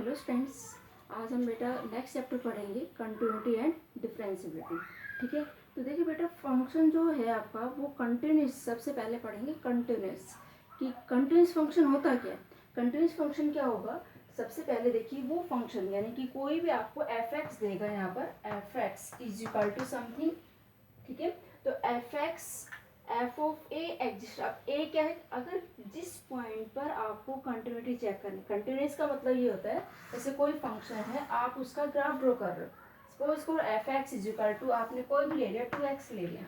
Hello students, आज हम बेटा नेक्स्ट चैप्टर पढ़ेंगे कंटिन्यूटी एंड डिफरेंशिएबिलिटी। ठीक है, तो देखिए बेटा फंक्शन जो है आपका वो कंटिन्यूस, सबसे पहले पढ़ेंगे कंटिन्यूस कि कंटिन्यूस फंक्शन होता क्या है। कंटिन्यूस फंक्शन क्या होगा, सबसे पहले देखिए वो फंक्शन यानी कि कोई भी आपको एफ एक्स देगा, यहाँ पर F x is equal to something. ठीक है, तो F X F of A exist. अब ए क्या है, अगर जिस पॉइंट पर आपको कंटिन्यूटी चेक करनी, कंटिन्यूस का मतलब ये होता है जैसे कोई फंक्शन है आप उसका ग्राफ ड्रॉ कर रहे हो, सपोज को F x is equal to आपने कोई भी ले लिया 2x ले लिया,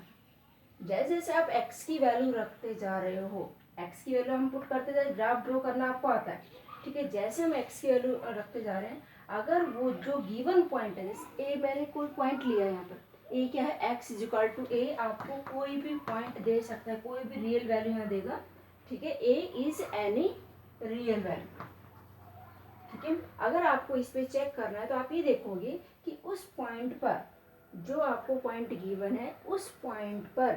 जैसे जैसे आप x की वैल्यू रखते जा रहे हो, x की वैल्यू हम पुट करते जाए, ग्राफ ड्रॉ करना आपको आता है। ठीक है, जैसे हम x की वैल्यू रखते जा रहे हैं, अगर वो जो गिवन पॉइंट है, जैसे ए मैंने कोई पॉइंट लिया है, यहाँ पर ए क्या है, x इज इक्वल टू ए, आपको कोई भी पॉइंट दे सकता है, कोई भी रियल वैल्यू यहाँ देगा। ठीक है, ए इज एनी रियल वैल्यू। ठीक है, अगर आपको इस पे चेक करना है तो आप ये देखोगे कि उस पॉइंट पर जो आपको पॉइंट गिवन है, उस पॉइंट पर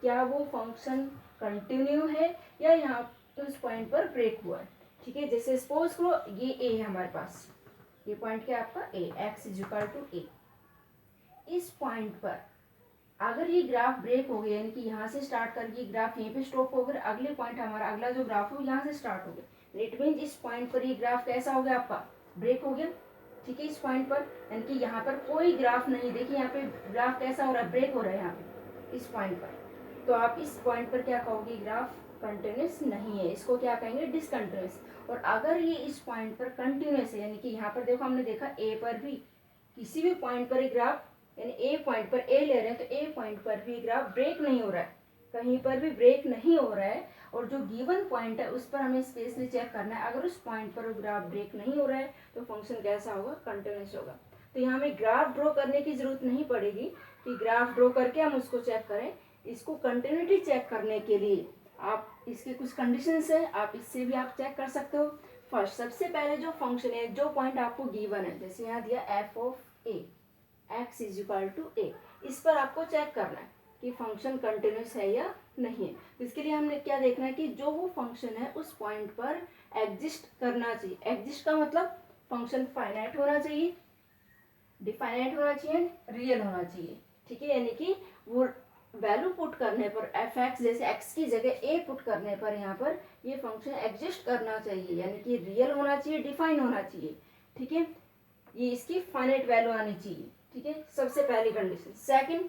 क्या वो फंक्शन कंटिन्यू है या यहाँ तो उस पॉइंट पर ब्रेक हुआ है। ठीक है, जैसे सपोज करो ये ए है हमारे पास, ये पॉइंट क्या है आपका ए, x is equal to a. इस पॉइंट पर अगर ये ग्राफ ब्रेक हो गया, यानी कि यहाँ से स्टार्ट करके ग्राफ यहीं पे स्टॉप हो गया, अगले पॉइंट हमारा अगला जो ग्राफ है यहाँ से स्टार्ट हो गया, इट मीन इस पॉइंट पर ये ग्राफ कैसा हो गया आपका, ब्रेक हो गया। ठीक है, इस पॉइंट पर यानी कि यहाँ पर कोई ग्राफ नहीं, देखिए यहाँ पे ग्राफ कैसा हो रहा है, ब्रेक हो रहा है यहाँ पे इस पॉइंट पर, तो आप इस पॉइंट पर क्या कहोगे, ग्राफ कंटिन्यूस नहीं है, इसको क्या कहेंगे, डिसकंटिन्यूस। और अगर ये इस पॉइंट पर कंटिन्यूस है, यानी कि यहाँ पर देखो हमने देखा ए पर भी किसी भी पॉइंट पर ग्राफ, यानी ए पॉइंट पर ए ले रहे हैं तो ए पॉइंट पर भी ग्राफ ब्रेक नहीं हो रहा है, कहीं पर भी ब्रेक नहीं हो रहा है, और जो गिवन पॉइंट है उस पर हमें स्पेशली चेक करना है, अगर उस पॉइंट पर ग्राफ ब्रेक नहीं हो रहा है तो फंक्शन कैसा होगा, कंटिन्यूस होगा। तो यहाँ हमें ग्राफ ड्रॉ करने की जरूरत नहीं पड़ेगी कि ग्राफ ड्रॉ करके हम उसको चेक करें, इसको कंटिन्यूटी चेक करने के लिए आप इसके कुछ कंडीशंस है, आप इससे भी आप चेक कर सकते हो। फर्स्ट, सबसे पहले जो फंक्शन है, जो पॉइंट आपको गिवन है, जैसे यहाँ दिया f of a x is equal to a, इस पर आपको चेक करना है कि फंक्शन कंटिन्यूस है या नहीं है। तो इसके लिए हमने क्या देखना है कि जो वो फंक्शन है उस पॉइंट पर एग्जिस्ट करना चाहिए। एग्जिस्ट का मतलब फंक्शन फाइनाइट होना चाहिए, डिफाइनाइट होना चाहिए, रियल होना चाहिए। ठीक है, यानी कि वो वैल्यू पुट करने पर एफ एक्स, जैसे एक्स की जगह ए पुट करने पर यहाँ पर ये फंक्शन एग्जिस्ट करना चाहिए, यानी कि रियल होना चाहिए, डिफाइन होना चाहिए। ठीक है, ये इसकी फाइनाइट वैल्यू आनी चाहिए। ठीक है, सबसे पहली कंडीशन। सेकंड,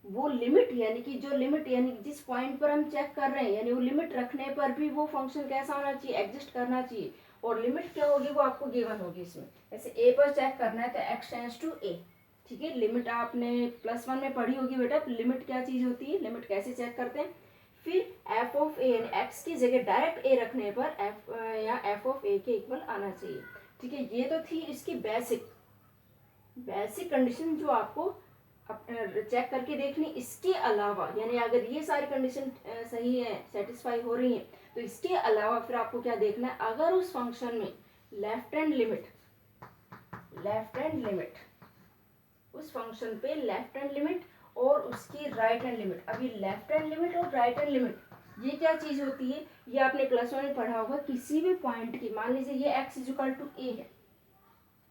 वो लिमिट, यानी कि जो लिमिट, यानी जिस पॉइंट पर हम चेक कर रहे हैं, यानी वो लिमिट रखने पर भी वो फंक्शन कैसा होना चाहिए, एग्जिस्ट करना चाहिए। और लिमिट क्या होगी, वो आपको गिवन होगी इसमें, जैसे ए पर चेक करना है तो एक्स टेंड्स टू ए। ठीक है, लिमिट आपने +1 में पढ़ी होगी बेटा, लिमिट क्या चीज़ होती है, लिमिट कैसे चेक करते हैं। फिर एफ ऑफ ए, यानी एक्स की जगह डायरेक्ट ए रखने पर एफ या एफ ऑफ ए के इक्वल आना चाहिए। ठीक है, ये तो थी इसकी बेसिक कंडीशन जो आपको चेक करके देखनी। इसके अलावा यानी अगर ये सारी कंडीशन सही है, सेटिस्फाई हो रही है, तो इसके अलावा फिर आपको क्या देखना है, अगर उस फंक्शन में लेफ्ट हैंड लिमिट उस फंक्शन पे लेफ्ट हैंड लिमिट और उसकी राइट हैंड लिमिट, अभी लेफ्ट हैंड लिमिट और राइट हैंड लिमिट ये क्या चीज़ होती है, ये आपने +1 में पढ़ा होगा। किसी भी पॉइंट की, मान लीजिए ये x इज इक्वल टू ए है,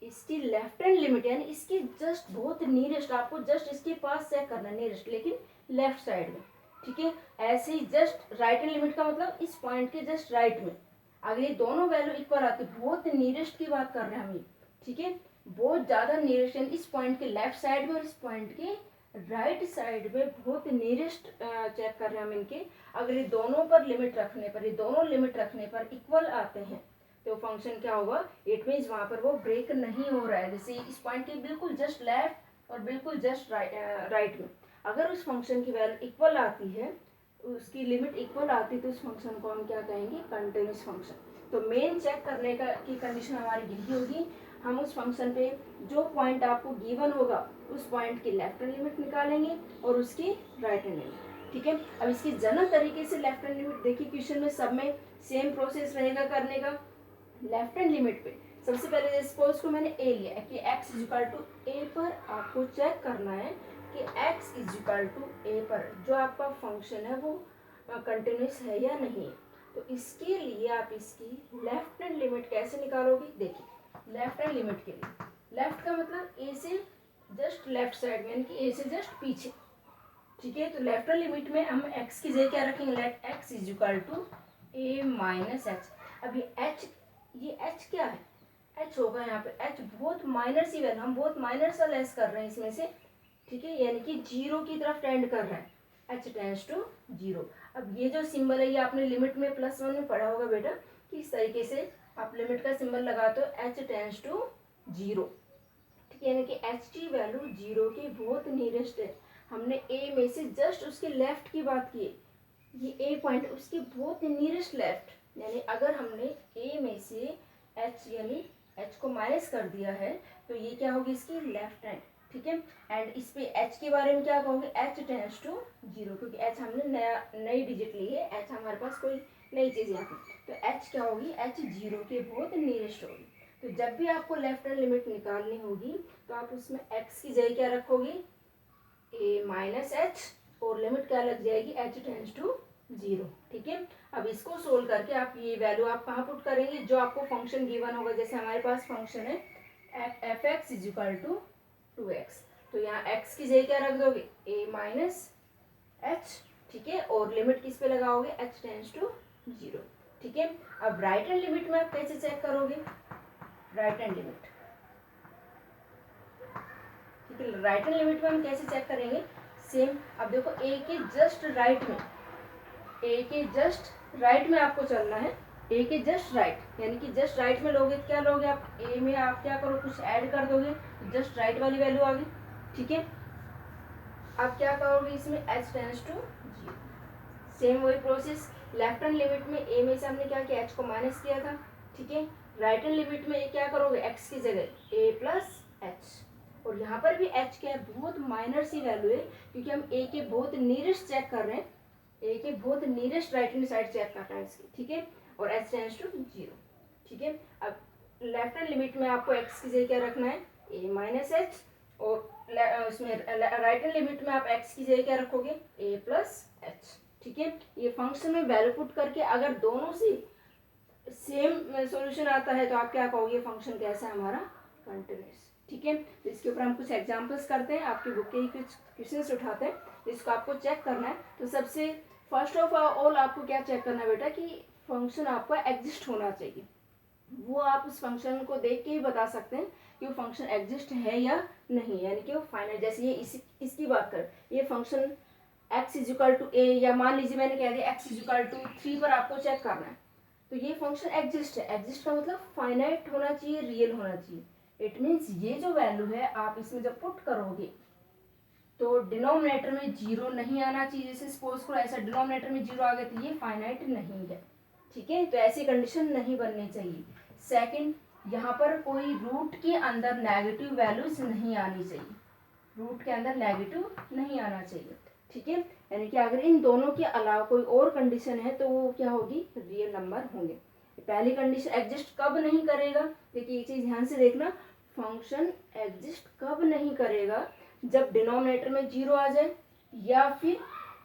इसकी लेफ्ट हैंड लिमिट यानी इसकी जस्ट बहुत नियरेस्ट, आपको जस्ट इसके पास चेक करना है, नियरेस्ट लेकिन लेफ्ट साइड में। ठीक है, ऐसे ही जस्ट राइट हैंड लिमिट का मतलब इस पॉइंट के जस्ट राइट में, अगर ये दोनों वैल्यू इक्वल आती है, बहुत नियरेस्ट की बात कर रहे हैं हम ये। ठीक है, बहुत ज़्यादा नियरेस्ट, यानी इस पॉइंट के लेफ्ट साइड में और इस पॉइंट के राइट साइड में बहुत नियरेस्ट चेक कर रहे हैं हम इनके, अगर ये दोनों पर लिमिट रखने पर, ये दोनों लिमिट रखने पर इक्वल आते हैं तो फंक्शन क्या होगा, इट मीन्स वहाँ पर वो ब्रेक नहीं हो रहा है। जैसे इस पॉइंट के बिल्कुल जस्ट लेफ्ट और बिल्कुल जस्ट राइट में अगर उस फंक्शन की वैल्यू इक्वल आती है, उसकी लिमिट इक्वल आती है, तो उस फंक्शन को हम क्या कहेंगे, कंटिन्यूस फंक्शन। तो मेन चेक करने का की कंडीशन हमारी यही होगी, हम उस फंक्शन पे जो पॉइंट आपको गिवन होगा उस पॉइंट की लेफ्ट हैंड लिमिट निकालेंगे और उसकी राइट हैंड लिमिट। ठीक है, अब इसकी जनरल तरीके से लेफ्ट हैंड लिमिट देखिए, क्वेश्चन में सब में सेम प्रोसेस रहेगा करने का। लेफ्ट हैंड लिमिट पे सबसे पहले सपोज को मैंने ए लिया कि x इज इक्वल टू ए पर आपको चेक करना है कि x इज इक्वल टू ए पर जो आपका फंक्शन है वो कंटिन्यूस है या नहीं है। तो इसके लिए आप इसकी लेफ्ट हैंड लिमिट कैसे निकालोगे, देखिए लेफ्ट हैंड लिमिट के लिए। लेफ्ट का मतलब ए से जस्ट लेफ्ट साइड में, यानी कि ए से जस्ट पीछे, ठीक है। तो लेफ्ट हैंड लिमिट में हम एक्स की जगह क्या रखेंगे, let X is equal to A minus H. अब ये एच क्या है, एच होगा यहाँ पे, एच बहुत माइनर सी वैल्यू, हम बहुत माइनर सा लेस कर रहे हैं इसमें से, ठीक है, यानी कि जीरो की तरफ टेंड कर रहा है, एच टेंड्स टू जीरो। अब ये जो सिंबल है ये आपने लिमिट में +1 में पढ़ा होगा बेटा, कि इस तरीके से आप लिमिट का सिंबल लगाते हो, एच टेंड्स टू जीरो, ठीक है, यानी कि एच की वैल्यू जीरो के बहुत नियरेस्ट है। हमने ए में से जस्ट उसके लेफ्ट की बात की, ये ए पॉइंट उसके बहुत नियरेस्ट लेफ्ट, यानी अगर हमने ए में से एच यानी एच को माइनस कर दिया है तो ये क्या होगी, इसकी लेफ्ट हैंड, ठीक है। एंड इस पे एच के बारे में क्या कहोगे, एच टेंड्स टू जीरो, क्योंकि एच हमने नई डिजिट ली है, एच हमारे पास कोई नई चीज़ यहाँ पे, तो एच क्या होगी, एच जीरो के बहुत नियरेस्ट होगी। तो जब भी आपको लेफ्ट हैंड लिमिट निकालनी होगी तो आप उसमें एक्स की जगह क्या रखोगे, ए माइनस एच, और लिमिट क्या लग जाएगी, एच टेंड्स टू जीरो, ठीक है। अब इसको सोल्व करके आप ये वैल्यू आप कहाँ पुट करेंगे, जो आपको फंक्शन गिवन होगा, जैसे हमारे पास फंक्शन है F x is equal to 2x, तो यहाँ x की जगह क्या रख दोगे, a माइनस एच, ठीक है, और लिमिट किस पे लगाओगे, h टेंड्स टू जीरो, ठीक है। अब राइट हैंड लिमिट में आप कैसे चेक करोगे, राइट हैंड लिमिट, ठीक है, राइट हैंड लिमिट में हम कैसे चेक करेंगे, सेम। अब देखो a के जस्ट राइट में, ए के जस्ट राइट में आपको चलना है, ए के जस्ट राइट, यानी कि जस्ट राइट में लोगे क्या लोगे आप, ए में आप क्या करो, कुछ ऐड कर दोगे, जस्ट राइट वाली वैल्यू आ गई, ठीक है। अब क्या करोगे इसमें, H tends to zero, same वही प्रोसेस। लेफ्ट हैंड लिमिट में ए में से हमने क्या किया, एच को माइनस किया था, ठीक है। राइट हैंड लिमिट में क्या करोगे, एक्स की जगह ए प्लस एच, और यहाँ पर भी एच क्या है, बहुत माइनर सी वैल्यू है, क्योंकि हम ए के बहुत नियरेस्ट चेक कर रहे हैं, ए के बहुत nearest right hand side check करना है इसकी, ठीक है, और एच टेंड्स टू जीरो, ठीक है। अब लेफ्ट हैंड लिमिट में आपको एक्स की जगह क्या रखना है, ए माइनस एच, और उसमें राइट हैंड लिमिट में आप एक्स की जगह क्या रखोगे, ए प्लस एच, ठीक है। ये फंक्शन में वैल्यू पुट करके अगर दोनों से सेम सॉल्यूशन आता है तो आप क्या कहोगे, फंक्शन कैसा है हमारा, कंटिन्यूअस, ठीक है। तो इसके ऊपर हम कुछ एग्जांपल्स करते हैं, आपकी बुक के ही कुछ क्वेश्चंस उठाते हैं जिसको आपको चेक करना है। तो सबसे फर्स्ट ऑफ ऑल आपको क्या चेक करना है बेटा, कि फंक्शन आपका एग्जिस्ट होना चाहिए, वो आप उस फंक्शन को देख के ही बता सकते हैं कि वो फंक्शन एग्जिस्ट है या नहीं, यानी कि वो फाइनाइट, जैसे ये इसकी बात कर, ये function x is equal to a, या मान लीजिए मैंने कह दिया x इज इक्वल टू 3 पर आपको चेक करना है, तो ये फंक्शन एग्जिस्ट है, एग्जिस्ट का मतलब फाइनाइट होना चाहिए, रियल होना चाहिए। इट मीन्स ये जो वैल्यू है आप इसमें जब पुट करोगे तो डिनोमिनेटर में जीरो नहीं आना चाहिए, जैसे सपोज करो ऐसा डिनोमिनेटर में जीरो आ गया तो ये फाइनाइट नहीं है, ठीक है, तो ऐसी कंडीशन नहीं बननी चाहिए। सेकंड, यहाँ पर कोई रूट के अंदर नेगेटिव वैल्यूज नहीं आनी चाहिए, रूट के अंदर नेगेटिव नहीं आना चाहिए, ठीक है, यानी कि अगर इन दोनों के अलावा कोई और कंडीशन है तो वो क्या होगी, रियल नंबर होंगे। पहली कंडीशन एग्जिस्ट कब नहीं करेगा, देखिए ये चीज़ ध्यान से देखना, फंक्शन एग्जिस्ट कब नहीं करेगा, जब डिनोमिनेटर में जीरो आ जाए या फिर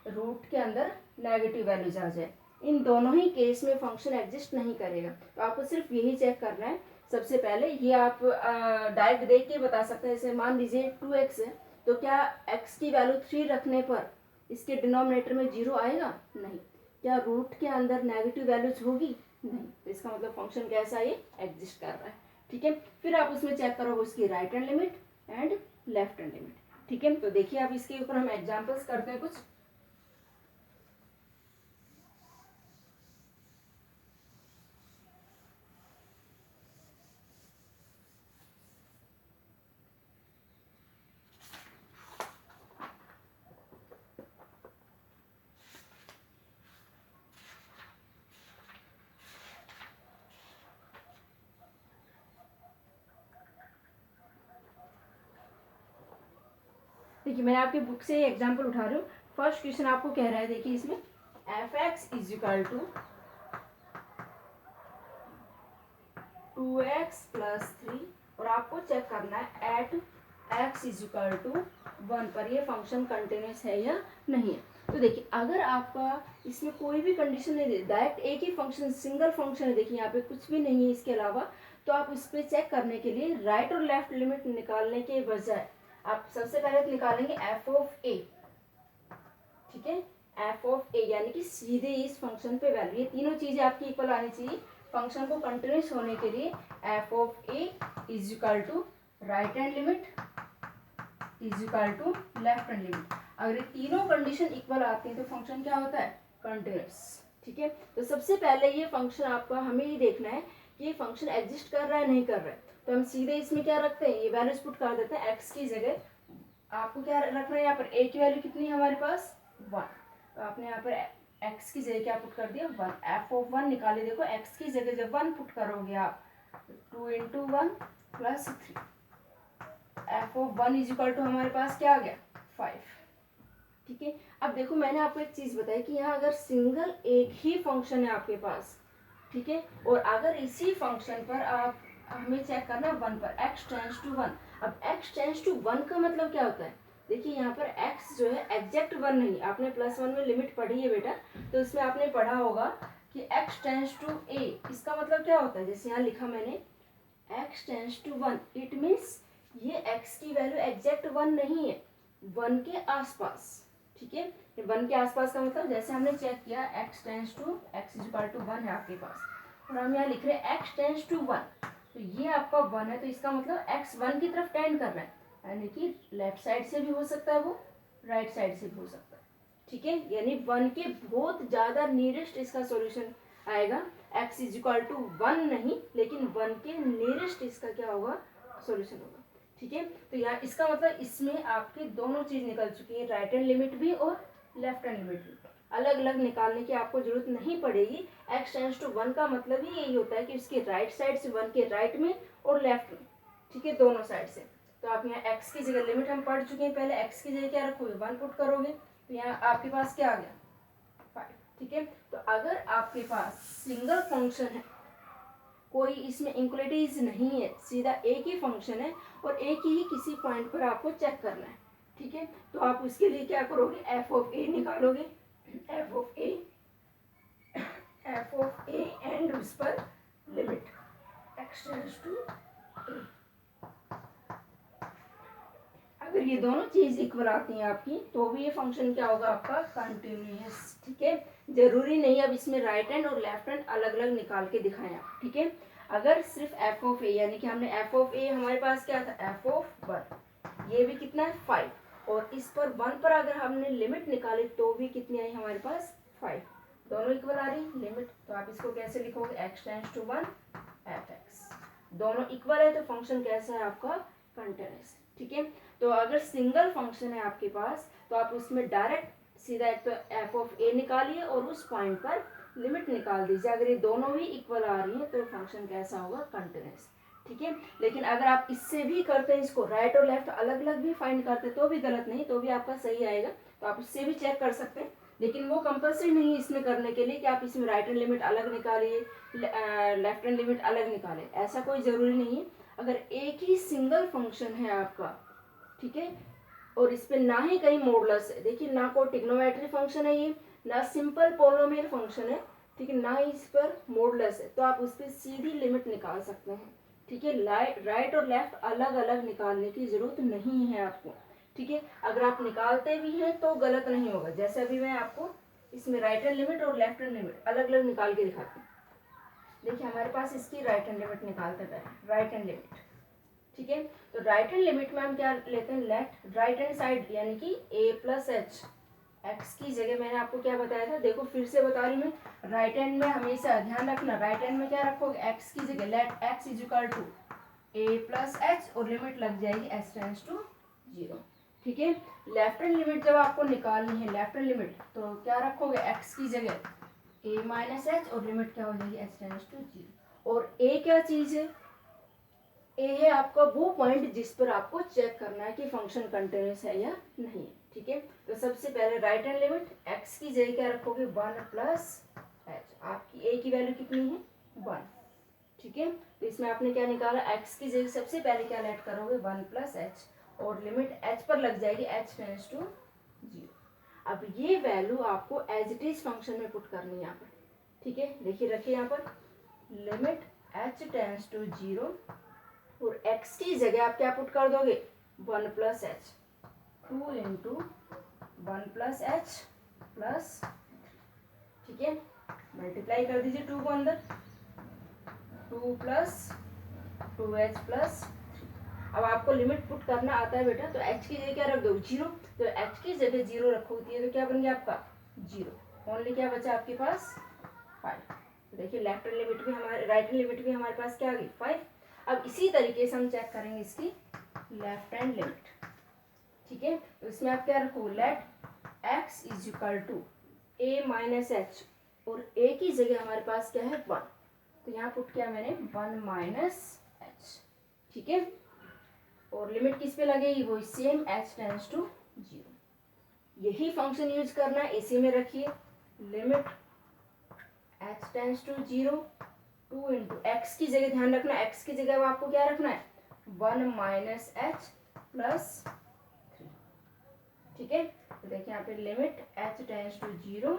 रूट के अंदर नेगेटिव वैल्यूज आ जाए, इन दोनों ही केस में फंक्शन एग्जिस्ट नहीं करेगा। तो आपको सिर्फ यही चेक करना है। सबसे पहले ये आप डायरेक्ट देख के बता सकते हैं, जैसे मान लीजिए 2x है, तो क्या x की वैल्यू 3 रखने पर इसके डिनोमिनेटर में जीरो आएगा, नहीं। क्या रूट के अंदर नेगेटिव वैल्यूज होगी, नहीं, तो इसका मतलब फंक्शन कैसा है, ये एग्जिस्ट कर रहा है, ठीक है। फिर आप उसमें चेक करोगे उसकी right hand limit and left hand limit, ठीक है। तो देखिए अब इसके ऊपर हम एग्जांपल्स करते हैं कुछ। देखिए मैं आपके बुक से एग्जांपल उठा रही हूँ। फर्स्ट क्वेश्चन आपको कह रहा है, देखिए इसमें F x is equal to 2x plus 3, और आपको चेक करना है at x is equal to 1 पर ये फंक्शन कंटिन्यूस है या नहीं है। तो देखिए अगर आपका इसमें कोई भी कंडीशन नहीं दी, डायरेक्ट एक ही फंक्शन, सिंगल फंक्शन है, देखिए यहाँ पे कुछ भी नहीं है इसके अलावा, तो आप इस पर चेक करने के लिए राइट और लेफ्ट लिमिट निकालने के बजाय आप सबसे पहले तो निकालेंगे एफ ऑफ ए, ठीक है, एफ ऑफ ए यानी कि सीधे इस फंक्शन पे वैल्यू, ये तीनों चीजें आपकी इक्वल आनी चाहिए फंक्शन को कंटिन्यूस होने के लिए। F of A is equal to right hand limit is equal to left hand limit. अगर ये तीनों कंडीशन इक्वल आती है तो फंक्शन क्या होता है, कंटिन्यूस, ठीक है। तो सबसे पहले ये फंक्शन आपका हमें ये देखना है कि ये फंक्शन एग्जिस्ट कर रहा है नहीं कर रहा है, तो हम सीधे इसमें क्या रखते हैं, ये वैल्यूज पुट कर देते हैं एक्स की जगह। आपको क्या रखना है यहाँ पर, ए की वैल्यू कितनी है हमारे पास 1, तो आपने यहाँ पर एक्स की जगह क्या पुट कर दिया 1, एफ ऑफ 1 निकाले। देखो एक्स की जगह जब 1 पुट करोगे आप 2 × 1 + 3, F of 1 is equal to हमारे पास क्या आ गया 5, ठीक है। अब देखो मैंने आपको एक चीज बताई कि यहाँ अगर सिंगल एक ही फंक्शन है आपके पास, ठीक है, और अगर इसी फंक्शन पर आप हमें चेक करना है 1 पर x टेंड्स टू 1। अब x टेंड्स टू 1 का मतलब क्या होता है, देखिए यहाँ पर x जो है एग्जैक्ट 1 नहीं, आपने +1 में लिमिट पढ़ी है बेटा, तो इसमें आपने पढ़ा होगा कि x टेंड्स टू a, इसका मतलब क्या होता है, जैसे यहाँ लिखा मैंने x tends to 1, it means ये x की वैल्यू एग्जैक्ट 1 नहीं है, 1 के आसपास, ठीक है। 1 के आसपास का मतलब जैसे हमने चेक किया x tends to x is equal to 1 है आपके पास, और हम यहाँ लिख रहे हैं x टेंड्स टू 1, तो ये आपका 1 है, तो इसका मतलब x 1 की तरफ टेंड कर रहा है, यानी कि लेफ्ट साइड से भी हो सकता है वो, राइट साइड से भी हो सकता है, ठीक है। यानी 1 के बहुत ज़्यादा नियरेस्ट इसका सॉल्यूशन आएगा, x इज इक्वल टू 1 नहीं, लेकिन 1 के नियरेस्ट इसका क्या होगा सॉल्यूशन होगा, ठीक है। तो यहाँ इसका मतलब इसमें आपकी दोनों चीज़ निकल चुकी है, राइट हैंड लिमिट भी और लेफ्ट हैंड लिमिट भी। अलग अलग निकालने की आपको जरूरत नहीं पड़ेगी। x टेंड्स टू 1 का मतलब ही यही होता है कि उसके राइट साइड से 1 के राइट में और लेफ्ट में, ठीक है, दोनों साइड से। तो आप यहाँ x की जगह लिमिट हम पढ़ चुके हैं, पहले x की जगह क्या रखोगे 1 पुट करोगे, तो यहाँ आपके पास क्या आ गया 5, ठीक है। तो अगर आपके पास सिंगल फंक्शन है, कोई इसमें इनक्वलिटीज नहीं है, सीधा एक ही फंक्शन है और एक ही किसी पॉइंट पर आपको चेक करना है, ठीक है, तो आप उसके लिए क्या करोगे, एफ ऑफ ए निकालोगे, एफ ऑफ ए एंड उस पर लिमिट x टेंड्स टू ए। अगर ये दोनों चीज इक्वल आती हैं आपकी, तो भी ये फंक्शन क्या होगा आपका कंटिन्यूअस, ठीक है। जरूरी नहीं अब इसमें राइट हैंड और लेफ्ट हैंड अलग अलग निकाल के दिखाएं आप, ठीक है। अगर सिर्फ एफ ऑफ ए, यानी कि हमने एफ ऑफ ए हमारे पास क्या था एफ ऑफ 1, ये भी कितना है 5, और इस पर 1 पर अगर हमने लिमिट निकाली तो भी कितनी आई हमारे पास 5, दोनों इक्वल आ रही लिमिट, तो आप इसको कैसे लिखोगे x टेंड्स टू 1 fx, दोनों इक्वल है तो फंक्शन कैसा है आपका कंटिन्यूअस, ठीक है। तो अगर सिंगल फंक्शन है आपके पास तो आप उसमें डायरेक्ट सीधा एक तो एफ ऑफ ए निकालिए और उस पॉइंट पर लिमिट निकाल दीजिए। अगर ये दोनों भी इक्वल आ रही है तो फंक्शन कैसा होगा कंटिन्यूअस, ठीक है। लेकिन अगर आप इससे भी करते हैं, इसको राइट और लेफ्ट अलग अलग भी फाइंड करते तो भी गलत नहीं, तो भी आपका सही आएगा, तो आप उससे भी चेक कर सकते हैं, लेकिन वो कंपल्सरी नहीं है इसमें करने के लिए कि आप इसमें राइट हैंड लिमिट अलग निकालिए लेफ्ट हैंड लिमिट अलग निकालें, ऐसा कोई ज़रूरी नहीं है। अगर एक ही सिंगल फंक्शन है आपका, ठीक है, और इस पर ना ही कहीं मॉडुलस है, देखिए ना कोई ट्रिग्नोमेट्री फंक्शन है ये, ना सिंपल पोलिनोमियल फंक्शन है, ठीक है, ना ही इस पर मॉडुलस है, तो आप उस पर सीधी लिमिट निकाल सकते हैं, ठीक है। राइट और लेफ्ट अलग अलग निकालने की जरूरत नहीं है आपको, ठीक है। अगर आप निकालते भी हैं तो गलत नहीं होगा, जैसे अभी मैं आपको इसमें राइट हैंड लिमिट और लेफ्ट हैंड लिमिट अलग अलग निकाल के दिखाती हूँ। देखिए हमारे पास इसकी राइट हैंड लिमिट निकालते हैं, राइट हैंड लिमिट, ठीक है। तो राइट हैंड लिमिट में हम क्या लेते हैं, लेफ्ट राइट हैंड साइड यानी कि a प्लस एच, एक्स की जगह मैंने आपको क्या बताया था, देखो फिर से बता रही मैं, राइट हैंड में हमेशा ध्यान रखना, राइट हैंड में क्या रखोगे एक्स की जगह let X is equal to a plus H और लिमिट लग जाएगी s टेंड्स टू 0, ठीक है। लेफ्ट हैंड लिमिट जब आपको निकालनी है लेफ्ट हैंड लिमिट, तो क्या रखोगे x की जगह a माइनस एच और लिमिट क्या हो जाएगी s टेंड्स टू 0। और a क्या चीज़ है, a है आपका वो पॉइंट जिस पर आपको चेक करना है कि फंक्शन कंटिन्यूस है या नहीं, ठीक है। तो सबसे पहले राइट हैंड लिमिट x की जगह क्या रखोगे 1 प्लस एच, आपकी a की वैल्यू कितनी है 1, ठीक है। तो इसमें आपने क्या निकाला, x की जगह सबसे पहले क्या लेट करोगे 1 प्लस एच और लिमिट h पर लग जाएगी h टेंड्स टू 0। अब ये वैल्यू आपको एज इट इज फंक्शन में पुट करनी है यहाँ पर, ठीक है। देखिए रखिए यहाँ पर लिमिट h टेंड्स टू 0 और x की जगह आप क्या पुट कर दोगे 1 plus H, 2 into 1 plus H plus, ठीक है, मल्टीप्लाई कर दीजिए 2 को अंदर, 2 प्लस 2h प्लस। अब आपको लिमिट पुट करना आता है बेटा, तो h की जगह क्या रख दो 0, तो h की जगह 0 रखोगी तो क्या बन गया आपका 0, ओनली क्या बचा आपके पास 5। तो देखिए लेफ्ट हैंड लिमिट भी हमारे, राइट हैंड लिमिट भी हमारे पास क्या आ गई 5। अब इसी तरीके से हम चेक करेंगे इसकी लेफ्ट हैंड लिमिट, ठीक है। तो इसमें आप क्या रखो let x is equal to a minus H, और a की जगह हमारे पास क्या है 1, तो यहाँ पुट किया मैंने 1 माइनस एच, ठीक है। और लिमिट किस पे लगेगी वो सेम h टेंड्स टू 0। यही फंक्शन यूज करना है, इसी में रखिए limit h tends to 0, 2 into X की जगह ध्यान रखना, x की जगह आपको क्या रखना है 1 माइनस एच प्लस 3, ठीक है। तो देखिए यहाँ पे limit h tends to 0,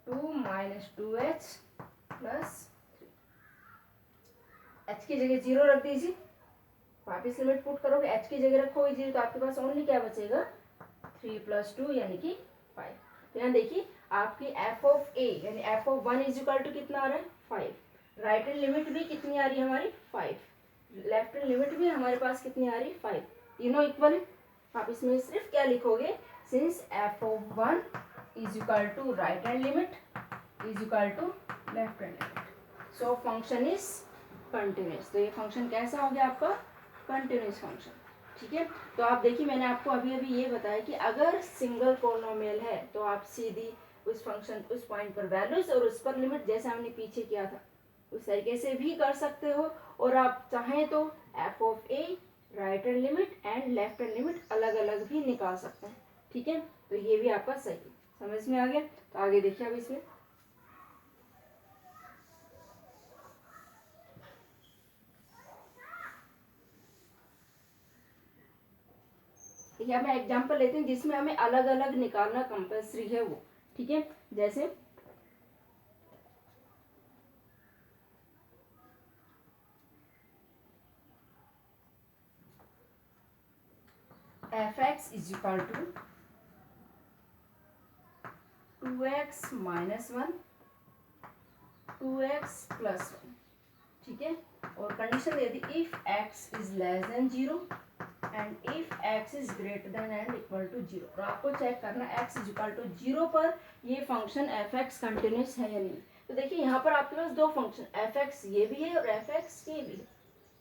2 minus 2h plus 3, h की जगह 0 रख दीजिए, वापिस लिमिट पुट करोगे h की जगह रखोगे 0, तो आपके पास ओनली क्या बचेगा 3 प्लस 2 यानी कि 5। तो यहाँ देखिए आपकी f ऑफ a यानी f of 1 is equal to कितना आ रहा है 5, राइट हैंड लिमिट भी कितनी आ रही है हमारी 5, लेफ्ट हैंड लिमिट भी हमारे पास कितनी आ रही है 5, तीनों इक्वल है। आप इसमें सिर्फ क्या लिखोगे since f of 1 is equal to right hand limit is equal to left hand limit, so function is continuous. तो ये फंक्शन कैसा हो गया आपका कंटिन्यूस फंक्शन, ठीक है। तो आप देखिए मैंने आपको अभी अभी ये बताया कि अगर सिंगल पॉलिनोमियल है तो आप सीधी उस फंक्शन उस पॉइंट पर वैल्यूज और उस पर लिमिट जैसे हमने पीछे किया था उस तरीके से भी कर सकते हो, और आप चाहें तो f of a right hand limit and left hand limit अलग अलग भी निकाल सकते हैं, ठीक है। तो ये भी आपका सही समझ में आ गया। तो आगे देखिए अब इसमें देखिए मैं एग्जांपल लेते हैं जिसमें हमें अलग अलग निकालना कंपल्सरी है वो, ठीक है। जैसे f(x) is equal to 2x minus 1 2x plus 1, ठीक है। और कंडीशन दे दी if x is less than 0 and if x is greater than and equal to 0। और आपको चेक करना x इज इक्वल टू 0 पर ये फंक्शन f(x) कंटिन्यूस है या नहीं। तो देखिए यहाँ पर आपके पास दो फंक्शन f(x) ये भी है और f(x) ये भी है,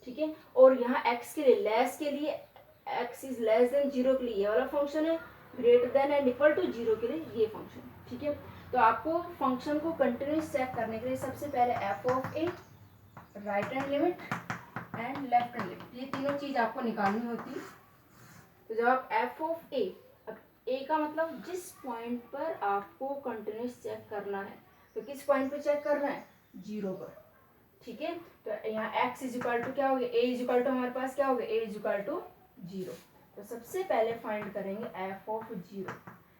ठीक है। और यहाँ x के लिए लेस के लिए x इज लेस देन 0 के लिए ये वाला फंक्शन है, greater than and equal to 0 के लिए ये फंक्शन, ठीक है। तो आपको फंक्शन को कंटिन्यूस चेक करने के लिए सबसे पहले f of a right hand limit and left hand limit ये तीनों चीज आपको निकालनी होती है। तो जब आप f ऑफ a, अब a का मतलब जिस पॉइंट पर आपको कंटिन्यूस चेक करना है, तो किस पॉइंट पे चेक करना है 0 पर, ठीक है। तो यहाँ x इज इक्वल टू क्या हो गया a इज इक्वल टू हमारे पास क्या हो गया a इज इक्वल टू 0। तो सबसे पहले फाइंड करेंगे f ऑफ 0,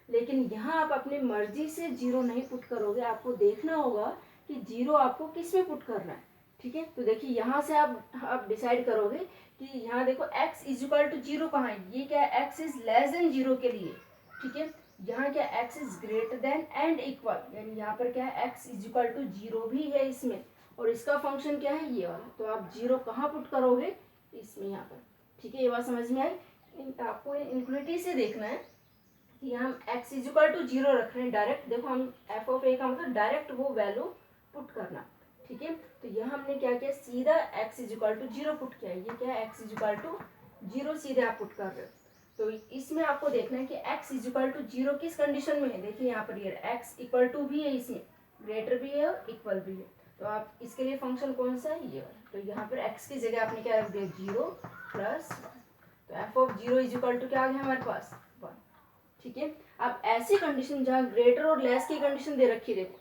लेकिन यहाँ आप अपनी मर्जी से 0 नहीं पुट करोगे, आपको देखना होगा कि 0 आपको किस में पुट करना है, ठीक है। तो देखिए यहाँ से आप डिसाइड करोगे कि यहाँ देखो x इज इक्वल टू 0 कहाँ है, ये क्या है x इज लेस देन 0 के लिए, ठीक है। यहाँ क्या x is greater than and equal, यानी यहाँ पर क्या है x इज इक्वल टू 0 भी है इसमें, और इसका फंक्शन क्या है ये वाला। तो आप 0 कहाँ पुट करोगे इसमें यहाँ पर, ठीक है। ये बात समझ में आई। आपको इनफिनिटी से देखना है कि हम x इज इक्वल टू 0 रख रहे हैं डायरेक्ट, देखो हम f ऑफ a का मतलब डायरेक्ट वो वैल्यू पुट करना, ठीक है। तो यहाँ हमने क्या किया सीधा x is equal to 0 put किया, ये क्या है x इज इक्वल टू 0 सीधे आप पुट कर रहे हो। तो इसमें आपको देखना है कि x इज इक्वल टू 0 किस कंडीशन में है, देखिए यहाँ पर ये x इक्वल टू भी है, इसमें ग्रेटर भी है और इक्वल भी है। तो आप इसके लिए फंक्शन कौन सा है ये वाला, तो यहाँ पर x की जगह आपने क्या रख दिया 0 प्लस 1, तो f of 0 is equal to क्या आ गया हमारे पास 1, ठीक है। अब ऐसी कंडीशन जहाँ ग्रेटर और लेस की कंडीशन दे रखी है, देखो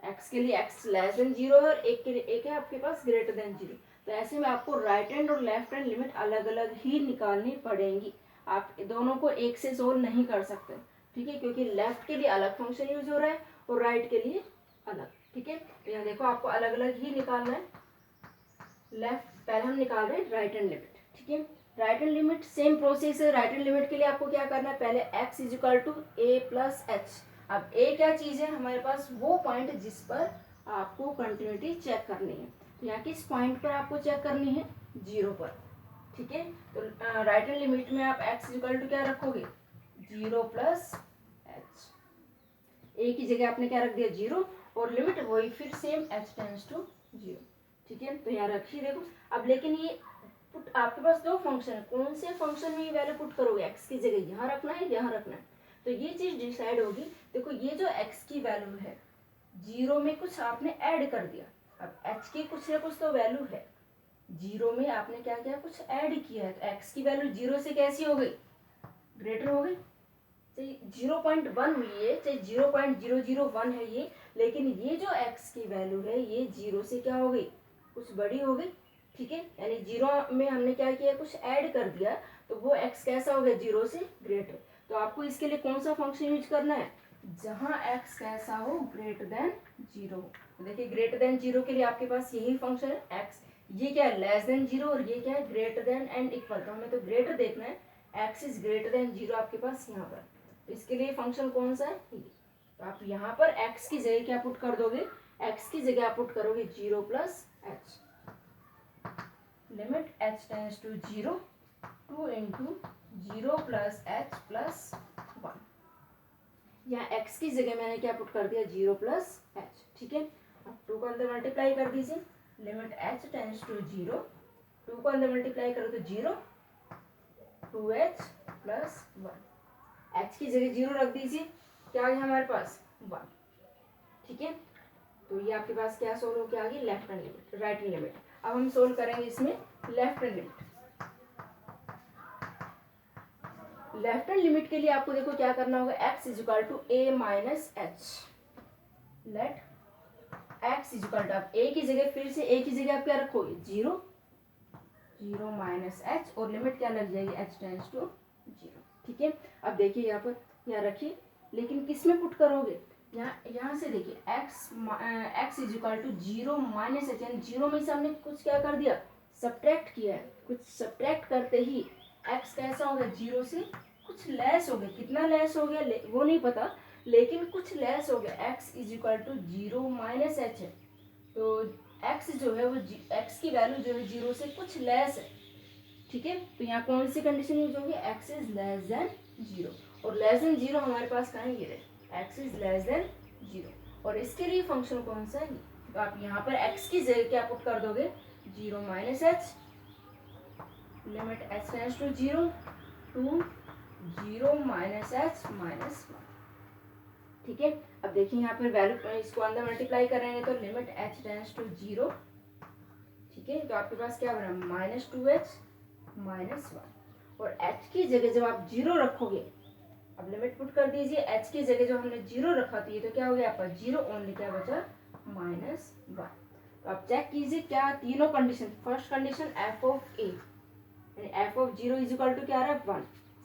x के लिए x लेस देन 0 है और एक के लिए एक है आपके पास ग्रेटर देन 0, तो ऐसे में आपको राइट हैंड और लेफ्ट हैंड लिमिट अलग अलग ही निकालनी पड़ेंगी, आप दोनों को एक से सोल्व नहीं कर सकते, ठीक है, क्योंकि लेफ्ट के लिए अलग फंक्शन यूज हो रहा है और राइट के लिए अलग, ठीक है। तो यहाँ देखो आपको अलग अलग ही निकालना है। लेफ्ट पहले हम निकाल रहे हैं राइट हैंड लिमिट, ठीक है। Right hand limit same process है। राइट हैंड लिमिट के लिए आपको क्या करना है, पहले x is equal to A plus H. अब a क्या चीज़ है हमारे पास, वो पॉइंट जिस पर आपको कंटिन्यूटी चेक करनी है। तो यहाँ किस पॉइंट पर आपको चेक करनी है, 0 पर, ठीक है। तो राइट हैंड लिमिट में आप x इज इक्वल टू क्या रखोगे, 0 प्लस एच। ए की जगह आपने क्या रख दिया, 0, और लिमिट वही फिर सेम h टेंड्स टू 0, ठीक है। तो यहाँ रखिए देखो। अब लेकिन ये पुट आपके पास दो फंक्शन है, कौन से फंक्शन में ये वैल्यू पुट करोगे, x की जगह यहाँ रखना है, यहाँ रखना है। तो ये चीज़ डिसाइड होगी। देखो ये जो x की वैल्यू है, 0 में कुछ आपने ऐड कर दिया। अब h की कुछ ना कुछ तो वैल्यू है, 0 में आपने क्या किया, कुछ ऐड किया है। तो x की वैल्यू 0 से कैसी हो गई, ग्रेटर हो गई। चाहे 0.1 हुई है, चाहे 0.001 है ये, लेकिन ये जो x की वैल्यू है ये 0 से क्या हो गई, कुछ बड़ी हो गई, ठीक है। यानी 0 में हमने क्या किया, कुछ ऐड कर दिया, तो वो x कैसा हो गया, 0 से ग्रेटर। तो आपको इसके लिए कौन सा फंक्शन यूज करना है, जहाँ x कैसा हो, ग्रेटर देन 0 हो। तो देखिए ग्रेटर देन 0 के लिए आपके पास यही फंक्शन है x, ये क्या है, लेस देन 0, और ये क्या है, ग्रेटर देन एंड इक्वल। तो हमें तो ग्रेटर देखना है, x इज ग्रेटर देन 0 आपके पास यहाँ पर। तो इसके लिए फंक्शन कौन सा है, तो आप यहाँ पर x की जगह क्या पुट कर दोगे, x की जगह आप पुट करोगे 0 plus H. Limit h tends to 0, 2 into 0 plus H plus 1। यहाँ x की जगह मैंने क्या पुट कर दिया, 0 प्लस एच, ठीक है। अब 2 को अंदर मल्टीप्लाई कर दीजिए, लिमिट h टेंड्स टू 0, 2 को अंदर मल्टीप्लाई करो तो 0, 2h प्लस 1। h की जगह 0 रख दीजिए, क्या आ गया हमारे पास, 1, ठीक है। तो ये आपके पास क्या सोल्व हो गया, आ गई left hand limit, right hand limit. अब हम सोल्व करेंगे इसमें left hand limit. Left hand limit के लिए आपको देखो क्या करना होगा, x is equal to a minus H. Let x is equal to, आप a की जगह फिर से a की जगह आप क्या रखोगे, 0, 0 माइनस एच, और लिमिट क्या लग जाएगी, h टेंड्स टू 0, ठीक है। अब देखिए यहाँ पर, यहाँ रखिए, लेकिन किस में पुट करोगे, यहाँ से देखिए x is equal to 0 minus H, यानी 0 में से हमने कुछ क्या कर दिया, सब्ट्रैक्ट किया है। कुछ सब्ट्रैक्ट करते ही x कैसा हो गया, 0 से कुछ लेस हो गया। कितना लेस हो गया वो नहीं पता, लेकिन कुछ लेस हो गया। x is equal to 0 minus H है, तो x जो है वो x की वैल्यू जो है 0 से कुछ लेस है, ठीक है। तो यहाँ कौन सी कंडीशन यूज होगी, x इज लेस देन 0, और लेस देन 0 हमारे पास कहाँ है, ये रहे, x इज लेस देन 0, और इसके लिए फंक्शन कौन सा है, तो आप यहाँ पर x की जगह क्या पुट कर दोगे, 0 minus H, limit h tends to 0, two 0 minus H minus 1, ठीक है। अब देखिए यहाँ पर वैल्यू, इसको अंदर मल्टीप्लाई करेंगे तो लिमिट h टेंड्स टू 0, ठीक है। तो आपके पास क्या बना, माइनस 2h माइनस 1, और h की जगह जब आप 0 रखोगे, अब लिमिट पुट कर दीजिए, h की जगह जो हमने 0 रखा था, ये तो क्या हो गया आपका 0, ओनली क्या बचा, माइनस 1। तो आप चेक कीजिए क्या तीनों condition, first condition f of a, यानी f of 0 is equal to क्या आ रहा है, 1।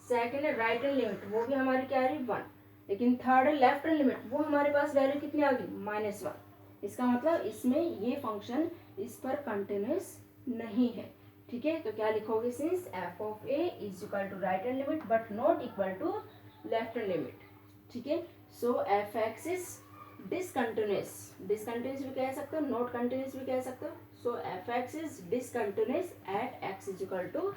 सेकेंड है राइट हैंड लिमिट, वो भी हमारी क्या आ रही है, 1। लेकिन थर्ड है लेफ्ट हैंड लिमिट, वो हमारे पास वैल्यू कितनी आ गई, माइनस 1। इसका मतलब इसमें ये फंक्शन इस पर कंटिन्यूस नहीं है, ठीक है। तो क्या लिखोगे, since f of a is equal to right hand limit but not equal to left hand limit, ठीक है। So f x is discontinuous, discontinuous भी कह सकते हो, नॉट कंटिन्यूस भी कह सकते हो। So f x is discontinuous at x is equal to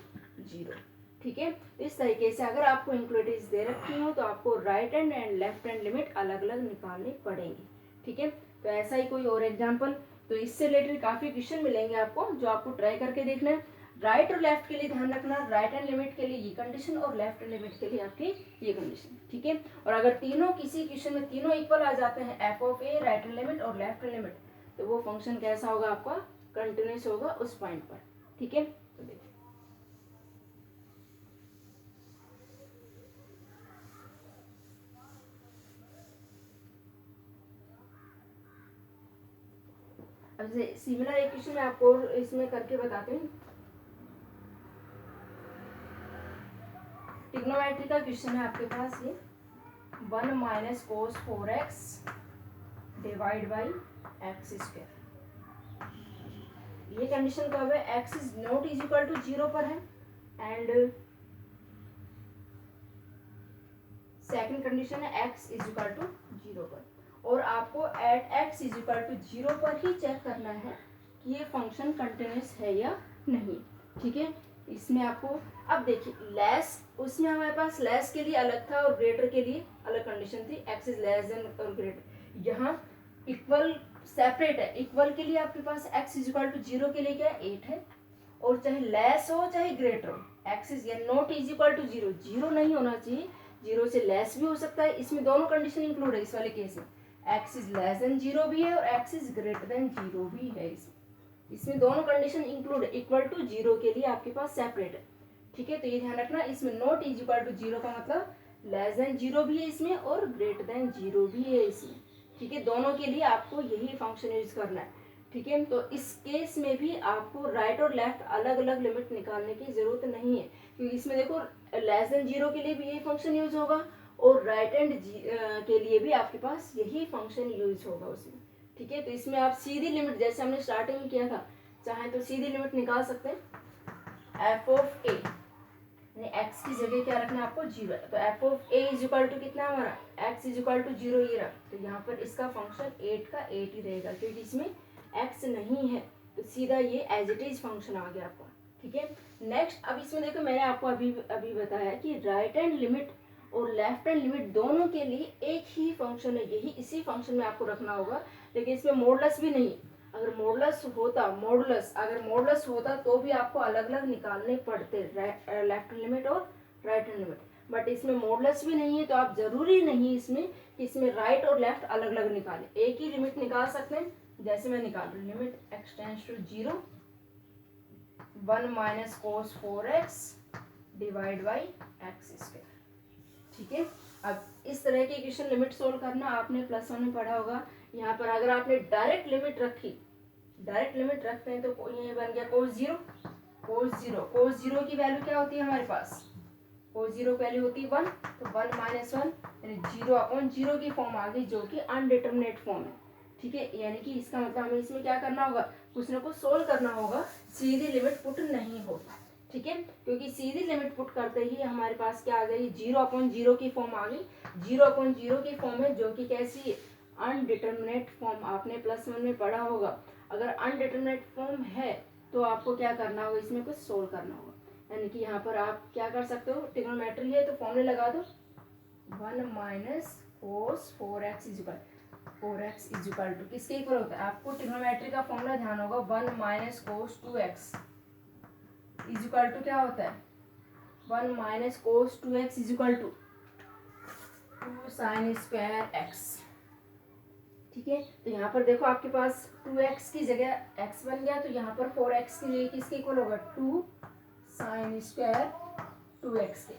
0, ठीक है। इस तरीके से अगर आपको इक्वेशंस दे रखी हो तो आपको right hand and left hand limit अलग अलग निकालनी पड़ेगी, ठीक है। तो ऐसा ही कोई और एग्जांपल, तो इससे रिलेटेड काफ़ी क्वेश्चन मिलेंगे आपको जो आपको ट्राई करके देखना है। राइट और लेफ्ट के लिए ध्यान रखना, राइट हैंड लिमिट के लिए ये कंडीशन और लेफ्ट हैंड लिमिट के लिए आपकी ये कंडीशन, ठीक है। और अगर तीनों किसी क्वेश्चन में तीनों इक्वल आ जाते हैं, F of A, right hand limit और लेफ्ट हैंड लिमिट, तो वो फंक्शन कैसा होगा आपका, कंटिन्यूस होगा उस पॉइंट पर, ठीक है। तो देखिए अब सिमिलर एक क्वेश्चन मैं आपको इसमें करके बताती हूँ। ट्रिग्नोमेट्री का क्वेश्चन है आपके पास ये, 1 minus cos 4x divide by X square. ये कंडीशन कब है, X is not is equal to 0 पर है, एंड सेकंड कंडीशन है एक्स इज इक्वल टू 0 पर। और आपको at x is equal to 0 पर ही चेक करना है कि ये फंक्शन कंटिन्यूस है या नहीं, ठीक है। इसमें आपको अब देखिए लेस, उसमें हमारे पास लेस के लिए अलग था और ग्रेटर के लिए अलग कंडीशन थी, एक्स इज लेस देन और ग्रेटर। यहाँ इक्वल सेपरेट है, इक्वल के लिए आपके पास एक्स इज इक्वल टू 0 के लिए क्या है 8 है, और चाहे लेस हो चाहे ग्रेटर हो, X is not is equal to 0, 0 नहीं होना चाहिए, 0 से लेस भी हो सकता है, इसमें दोनों कंडीशन इंक्लूड है। इस वाले केस में एक्स इज लेस देन 0 भी है और एक्स इज ग्रेटर देन 0 भी है, इसमें दोनों कंडीशन इंक्लूड है। इक्वल टू 0 के लिए आपके पास सेपरेट है, ठीक है। तो ये ध्यान रखना, इसमें नॉट इज इक्वल टू 0 का मतलब लेस देन 0 भी है इसमें और ग्रेटर देन 0 भी है इसमें, ठीक है। दोनों के लिए आपको यही फंक्शन यूज करना है, ठीक है। तो इस केस में भी आपको राइट और लेफ्ट अलग अलग लिमिट निकालने की जरूरत नहीं है, क्योंकि इसमें देखो लेस देन 0 के लिए भी यही फंक्शन यूज होगा और राइट एंड के लिए भी आपके पास यही फंक्शन यूज होगा उसमें, ठीक है। तो इसमें आप सीधी लिमिट, जैसे हमने स्टार्टिंग में किया था, चाहे तो सीधी लिमिट निकाल सकते हैं। एफ ऑफ ए एक्स की जगह क्या रखना है आपको 0, तो F of A is equal to कितना हमारा एक्स इज इक्वल टू 0 ये रहा, तो यहाँ पर इसका फंक्शन 8 का 8 ही रहेगा, क्योंकि इसमें एक्स नहीं है, तो सीधा ये एज इट इज फंक्शन आ गया आपका, ठीक है। नेक्स्ट अब इसमें देखो मैंने आपको अभी बताया कि राइट हैंड लिमिट और लेफ्ट हैंड लिमिट दोनों के लिए एक ही फंक्शन है, यही इसी फंक्शन में आपको रखना होगा, लेकिन इसमें मॉडुलस भी नहीं। अगर मॉडुलस होता तो भी आपको अलग अलग निकालने पड़ते, लेफ्ट लिमिट और राइट हैंड लिमिट, बट इसमें मॉडुलस भी नहीं है, तो आप जरूरी नहीं इसमें कि इसमें राइट और लेफ्ट अलग अलग निकालें, एक ही लिमिट निकाल सकते हैं। जैसे मैं निकाल रही हूँ limit X tends to 0 1 minus cos 4x divide by X square, ठीक है। अब इस तरह के इक्वेशन लिमिट सोल्व करना आपने +1 में पढ़ा होगा। यहाँ पर अगर आपने डायरेक्ट लिमिट रखते हैं तो ये बन गया कोस 0 की वैल्यू क्या होती है हमारे पास, कोस 0 की वैल्यू होती है 1, तो 1 माइनस 1 यानी 0/0 की फॉर्म आ गई, जो कि अनडिटरमिनेट फॉर्म है, ठीक है। यानी कि इसका मतलब हमें इसमें क्या करना होगा, कुछ ना कुछ सोल्व करना होगा, सीधी लिमिट पुट नहीं होगा, ठीक है। क्योंकि सीधी लिमिट पुट करते ही हमारे पास क्या आ गई 0/0 की फॉर्म आ गई, 0/0 की फॉर्म है, जो कि कैसी है अनडिटरमिनेट फॉर्म, आपने +1 में पढ़ा होगा। अगर अनडिटरमिनेट फॉर्म है तो आपको क्या करना होगा, इसमें कुछ सोल्व करना होगा, यानी कि यहाँ पर आप क्या कर सकते हो, ट्रिग्नोमेट्री है तो फॉर्मूले लगा दो, 1 minus cos 4x is equal to किसके इक्वल होता है, आपको ट्रिग्नोमेट्री का फॉर्मूला ध्यान होगा, 1 minus cos 2x is equal to क्या होता है, 1 minus cos 2x is equal to 2 sine square x, ठीक है। तो यहाँ पर देखो आपके पास 2x की जगह x बन गया, तो यहाँ पर 4x की जगह किसके इक्वल होगा 2 साइन स्क्वायर 2x के,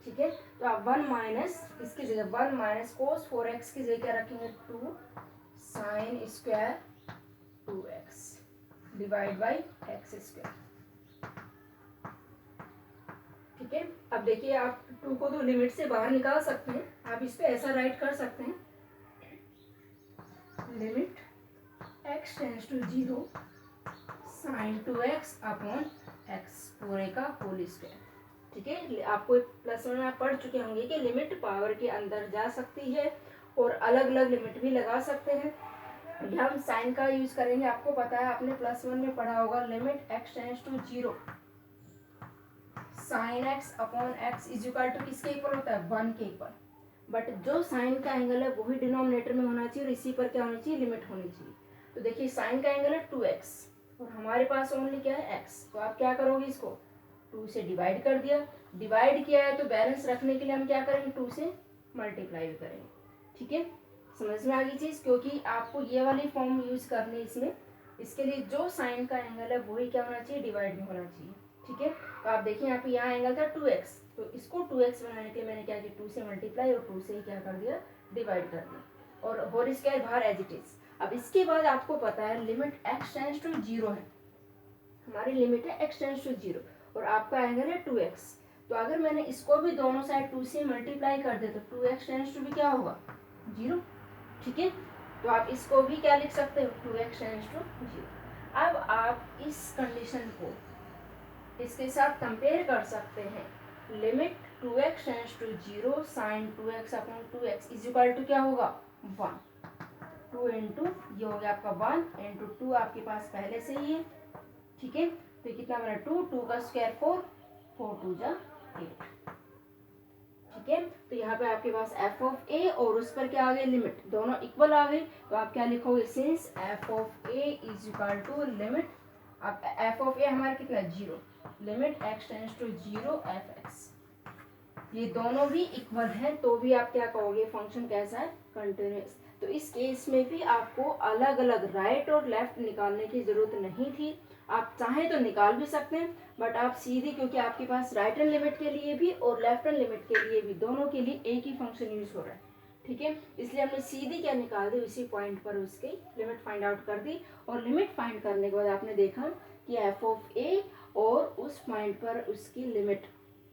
ठीक है। तो आप 1 माइनस इसकी जगह 1 माइनस कोस 4x की जगह क्या रखेंगे 2 sine square 2x divide by X square, ठीक है। अब देखिए आप 2 को तो लिमिट से बाहर निकाल सकते हैं, आप इस पे ऐसा राइट कर सकते हैं, limit x tends to 0 sine 2x upon x पूरे का होल स्क्वायर, ठीक है। आपको +1 में आप पढ़ चुके होंगे कि लिमिट पावर के अंदर जा सकती है और अलग अलग लिमिट भी लगा सकते हैं। यहाँ हम साइन का यूज करेंगे, आपको पता है आपने +1 में पढ़ा होगा, limit x tends to 0 sine x upon x is equal to किसके इक्वल होता है 1 के इक्वल, बट जो साइन का एंगल है वही डिनोमिनेटर में होना चाहिए और इसी पर क्या होनी चाहिए लिमिट होनी चाहिए। तो देखिए साइन का एंगल है 2x और हमारे पास ओनली क्या है x, तो आप क्या करोगे, इसको 2 से डिवाइड कर दिया, डिवाइड किया है तो बैलेंस रखने के लिए हम क्या करेंगे 2 से मल्टीप्लाई भी करेंगे, ठीक है। समझ में आ गई चीज़, क्योंकि आपको ये वाली फॉर्म यूज करनी है इसमें, इसके लिए जो साइन का एंगल है वही क्या होना चाहिए डिवाइड में होना चाहिए, ठीक है। तो आप देखिए यहाँ पे यहाँ एंगल था 2x, तो इसको 2x बनाने के लिए मैंने क्या किया 2 से मल्टीप्लाई और 2 से ही क्या कर दिया डिवाइड कर दिया, और होल स्क्वायर बाहर एज इट इज। अब इसके बाद आपको पता है लिमिट x टेंड्स टू 0 है, हमारी लिमिट है x टेंड्स टू 0 और आपका एंगल है 2x, तो अगर मैंने इसको भी दोनों साइड 2 से मल्टीप्लाई कर दे तो 2x टेंड्स टू भी क्या होगा 0, ठीक है। तो आप इसको भी क्या लिख सकते हो 2x टेंड्स टू 0। अब आप इस कंडीशन को इसके साथ कंपेयर कर सकते हैं। Limit 2x tends to 0 sine 2x upon 2x is equal to क्या होगा 1। 2 इंटू ये हो गया आपका 1 इंटू 2 आपके पास पहले से ही है, ठीक है। तो कितना बना 2 का स्क्वायर 4 4 2 जा 8, ठीक है। तो यहाँ पे आपके पास एफ ऑफ ए और उस पर क्या आ गए लिमिट, दोनों इक्वल आ गए। तो आप क्या लिखोगे, since F of A is equal to limit, अब एफ ऑफ ए हमारा कितना 0, limit X tends to 0 F X, ये दोनों भी इक्वल है तो भी आप क्या कहोगे, फंक्शन कैसा है, कंटिन्यूअस। तो इस केस में भी आपको अलग अलग राइट और लेफ्ट निकालने की जरूरत नहीं थी, आप चाहें तो निकाल भी सकते हैं, बट आप सीधी, क्योंकि आपके पास राइट हैंड लिमिट के लिए भी और लेफ्ट हैंड लिमिट के लिए भी, दोनों के लिए एक ही फंक्शन यूज हो रहा है, ठीक है। इसलिए हमने सीधी क्या निकाल दी, उसी पॉइंट पर उसकी लिमिट फाइंड आउट कर दी। और लिमिट फाइंड करने के बाद आपने देखा कि एफ ऑफ ए और उस पॉइंट पर उसकी लिमिट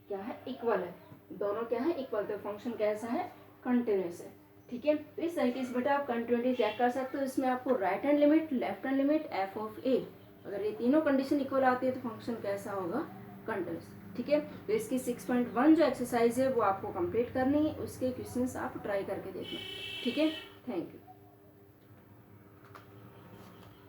क्या है, इक्वल है, दोनों क्या है इक्वल। तो फंक्शन कैसा है, कंटिन्यूअस है, ठीक है। तो इस तरीके से बेटा आप कंटिन्यूटी चेक कर सकते हो। इसमें आपको right hand limit, left hand limit, f of a, अगर ये तीनों कंडीशन इक्वल आती है तो फंक्शन कैसा होगा, कंटिन्यूअस, ठीक है। तो इसकी 6.1 जो एक्सरसाइज है वो आपको कंप्लीट करनी है, उसके क्वेश्चंस आप ट्राई करके देखना, ठीक है। Thank you.